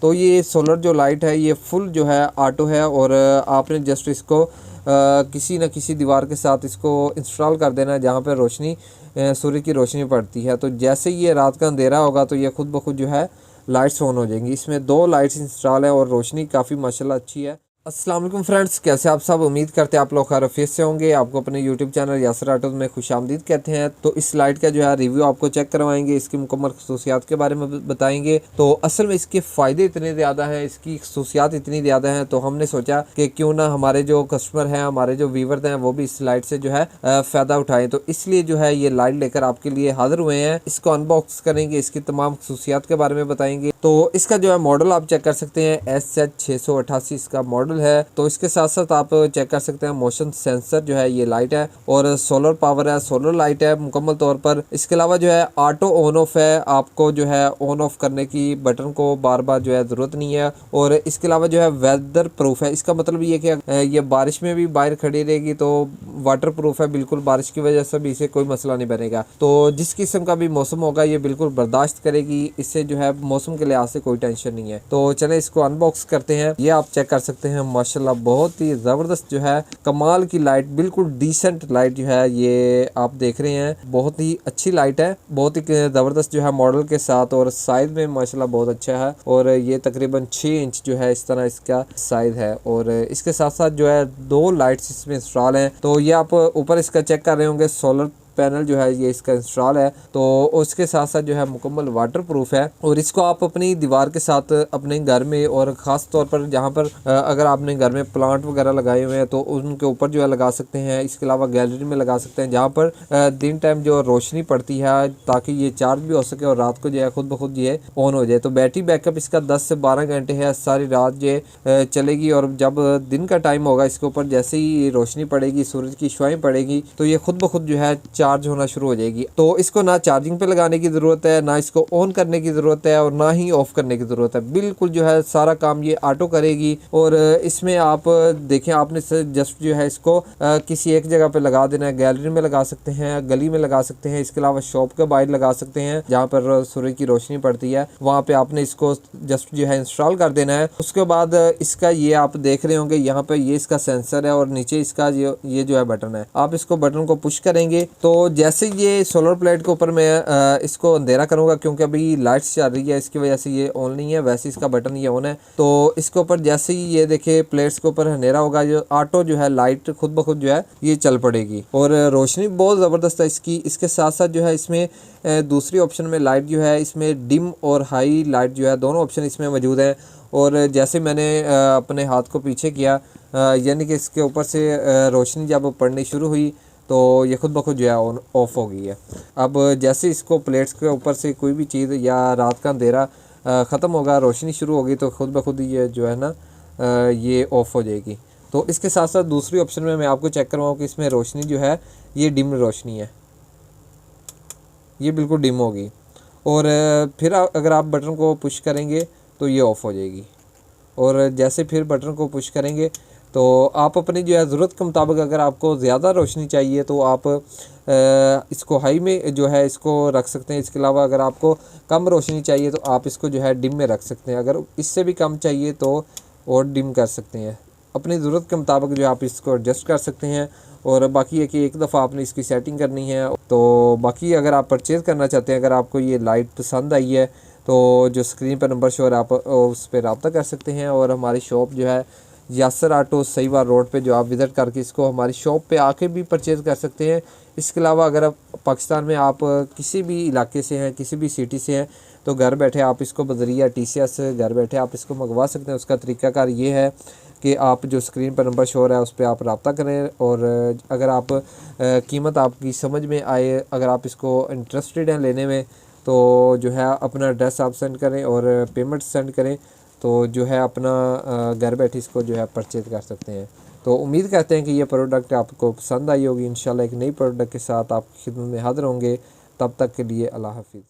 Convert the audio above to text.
तो ये सोलर जो लाइट है ये फुल जो है ऑटो है, और आपने जस्ट इसको किसी न किसी दीवार के साथ इसको इंस्टॉल कर देना है जहाँ पर रोशनी सूर्य की रोशनी पड़ती है। तो जैसे ये रात का अंधेरा होगा तो ये खुद ब खुद जो है लाइट्स ऑन हो जाएंगी। इसमें 2 लाइट्स इंस्टॉल है और रोशनी काफ़ी माशाल्लाह अच्छी है। अस्सलाम वालेकुम फ्रेंड्स, कैसे आप सब? उम्मीद करते हैं आप लोग खैरियत से होंगे। आपको अपने यूट्यूब चैनल यासर ऑटोज़ में खुशामदीद कहते हैं। तो इस लाइट का जो है रिव्यू आपको चेक करवाएंगे, इसकी मुकम्मल खसूसियात के बारे में बताएंगे। तो असल में इसके फ़ायदे इतने ज़्यादा हैं, इसकी खसूसियात इतनी ज़्यादा हैं, तो हमने सोचा कि क्यों ना हमारे जो कस्टमर हैं, हमारे जो व्यूवर्स हैं, वो भी इस लाइट से जो है फ़ायदा उठाएँ। तो इसलिए जो है ये लाइट लेकर आपके लिए हाजिर हुए हैं। इसको अनबॉक्स करेंगे, इसकी तमाम खसूसियात के बारे में बताएंगे। तो इसका जो है मॉडल आप चेक कर सकते हैं, SH688 इसका मॉडल है। तो इसके साथ साथ आप चेक कर सकते हैं मोशन सेंसर जो है ये लाइट है, और सोलर पावर है, सोलर लाइट है मुकम्मल तौर पर। इसके अलावा जो है ऑटो ऑन ऑफ है, आपको जो है ऑन ऑफ करने की बटन को बार बार जो है ज़रूरत नहीं है। और इसके अलावा जो है वेदर प्रूफ है, इसका मतलब ये कि ये बारिश में भी बाहर खड़ी रहेगी तो वाटर प्रूफ है, बिल्कुल बारिश की वजह से भी इसे कोई मसला नहीं बनेगा। तो जिस किस्म का भी मौसम होगा ये बिल्कुल बर्दाश्त करेगी, इससे जो है मौसम के लिहाज से कोई टेंशन नहीं है। तो चले इसको अनबॉक्स करते हैं। ये आप चेक कर सकते हैं माशाल्लाह बहुत ही ज़बरदस्त जो है कमाल की लाइट, बिल्कुल डिसेंट लाइट जो है ये आप देख रहे हैं। बहुत ही अच्छी लाइट है, बहुत ही ज़बरदस्त जो है मॉडल के साथ, और साइज में माशाल्लाह बहुत अच्छा है। और ये तकरीबन 6 इंच जो है इस तरह इसका साइज है। और इसके साथ साथ जो है 2 लाइट्स इसमें इंस्टॉल हैं। तो ये आप ऊपर इसका चेक कर रहे होंगे, सोलर पैनल जो है ये इसका इंस्टॉल है। तो उसके साथ साथ जो है मुकम्मल वाटर प्रूफ है, और इसको आप अपनी दीवार के साथ अपने घर में, और ख़ास तौर पर जहाँ पर अगर आपने घर में प्लांट वगैरह लगाए हुए हैं तो उनके ऊपर जो है लगा सकते हैं। इसके अलावा गैलरी में लगा सकते हैं जहाँ पर दिन टाइम जो रोशनी पड़ती है, ताकि ये चार्ज भी हो सके और रात को जो है खुद ब खुद ये ऑन हो जाए। तो बैटरी बैकअप इसका 10 से 12 घंटे है, सारी रात जो चलेगी। और जब दिन का टाइम होगा इसके ऊपर जैसे ही रोशनी पड़ेगी, सूरज की शुआएं पड़ेगी, तो ये खुद ब खुद जो है चार्ज होना शुरू हो जाएगी। तो इसको ना चार्जिंग पे लगाने की ज़रूरत है, ना इसको ऑन करने की ज़रूरत है, और ना ही ऑफ करने की ज़रूरत है। बिल्कुल जो है सारा काम ये ऑटो करेगी। और इसमें आप देखें, आपने जस्ट जो है इसको किसी एक जगह पे लगा देना है। गैलरी में लगा सकते हैं, गली में लगा सकते हैं, इसके अलावा शॉप के बाहर लगा सकते हैं जहाँ पर सूर्य की रोशनी पड़ती है, वहाँ पे आपने इसको जस्ट जो है इंस्टॉल कर देना है। उसके बाद इसका ये आप देख रहे होंगे यहाँ पे ये इसका सेंसर है, और नीचे इसका ये जो है बटन है। आप इसको बटन को पुश करेंगे तो जैसे ये सोलर प्लेट के ऊपर मैं इसको अंधेरा करूंगा, क्योंकि अभी लाइट्स चल रही है इसकी वजह से ये ऑन नहीं है, वैसे इसका बटन ये ऑन है। तो इसके ऊपर जैसे ही ये देखे प्लेट्स के ऊपर अंधेरा होगा, जो ऑटो जो है लाइट खुद ब खुद जो है ये चल पड़ेगी, और रोशनी बहुत ज़बरदस्त है इसकी। इसके साथ साथ जो है इसमें दूसरी ऑप्शन में लाइट जो है इसमें डिम और हाई लाइट जो है दोनों ऑप्शन इसमें मौजूद है। और जैसे मैंने अपने हाथ को पीछे किया, यानी कि इसके ऊपर से रोशनी जब पड़नी शुरू हुई तो ये खुद ब खुद जो है ऑन ऑफ हो गई है। अब जैसे इसको प्लेट्स के ऊपर से कोई भी चीज़ या रात का अंधेरा ख़त्म होगा, रोशनी शुरू होगी, तो खुद ब खुद ये जो है ना ये ऑफ हो जाएगी। तो इसके साथ साथ दूसरी ऑप्शन में मैं आपको चेक करवाऊँ कि इसमें रोशनी जो है ये डिम रोशनी है, ये बिल्कुल डिम होगी। और फिर अगर आप बटन को पुश करेंगे तो ये ऑफ़ हो जाएगी। और जैसे फिर बटन को पुश करेंगे तो आप अपनी जो है ज़रूरत के मुताबिक, अगर आपको ज़्यादा रोशनी चाहिए तो आप इसको हाई में जो है इसको रख सकते हैं। इसके अलावा अगर आपको कम रोशनी चाहिए तो आप इसको जो है डिम में रख सकते हैं। अगर इससे भी कम चाहिए तो और डिम कर सकते हैं। अपनी ज़रूरत के मुताबिक जो आप इसको एडजस्ट कर सकते हैं। और बाकी है कि एक दफ़ा आपने इसकी सेटिंग करनी है। तो बाकी अगर आप परचेज़ करना चाहते हैं, अगर आपको ये लाइट पसंद आई है तो जो स्क्रीन पर नंबर शो है आप उस पर रब्ता कर सकते हैं। और हमारी शॉप जो है यासर ऑटो सहीवार रोड पे, जो आप विज़िट करके इसको हमारी शॉप पे आके भी परचेज़ कर सकते हैं। इसके अलावा अगर आप पाकिस्तान में आप किसी भी इलाके से हैं, किसी भी सिटी से हैं, तो घर बैठे आप इसको बज़रिया TCS घर बैठे आप इसको मंगवा सकते हैं। उसका तरीक़ाकार ये है कि आप जो स्क्रीन पर नंबर शो हो रहा है उस पर आप रब्ता करें। और अगर आप कीमत आपकी समझ में आए, अगर आप इसको इंटरेस्टेड हैं लेने में, तो जो है अपना एड्रेस आप सेंड करें और पेमेंट सेंड करें, तो जो है अपना घर बैठे इसको जो है परचेज़ कर सकते हैं। तो उम्मीद करते हैं कि ये प्रोडक्ट आपको पसंद आई होगी। इंशाल्लाह एक नई प्रोडक्ट के साथ आपकी खिदमत में हाज़िर होंगे। तब तक के लिए अल्लाह हाफ़िज़।